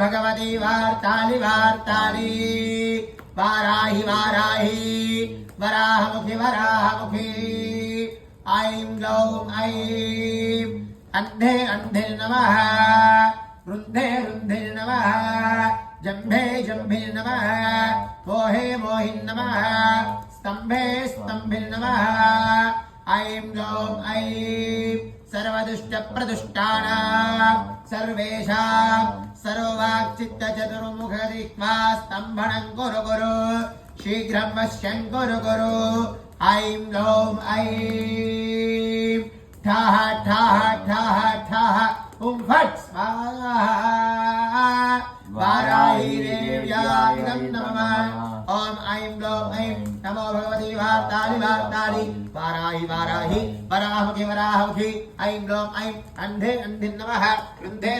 भगवती वार्ताली वार्ताली वाराहि वाराहि वराहमुखी वराहमुखी ऐं गौं ऐं अन्धे अन्धे नमः रुन्धे रुन्धे नमः जम्भे जम्भे नमः मोहे मोहि नमः स्तम्भे स्तम्भे नमः ऐं गौं ऐं सर्वदुष्टप्रदुष्टानां सर्वेषां सर्ववाक्चित्तचतुर्मुखदिक्त्वा स्तम्भनं कुरु कुरु शीघ्रं वश्यं कुरु कुरु ऐं गौं ऐं ठः ठः ठः ठः ॐ फट् स्वाहा वाराही देव्यां नमः ॐ ऐं गौं ऐं नमो भगवती वार्ताली वार्ताली वाराही वाराही वराहमुखी वराहमुखी ऐं गौं ऐं अन्धे अन्धे नमः रुन्धे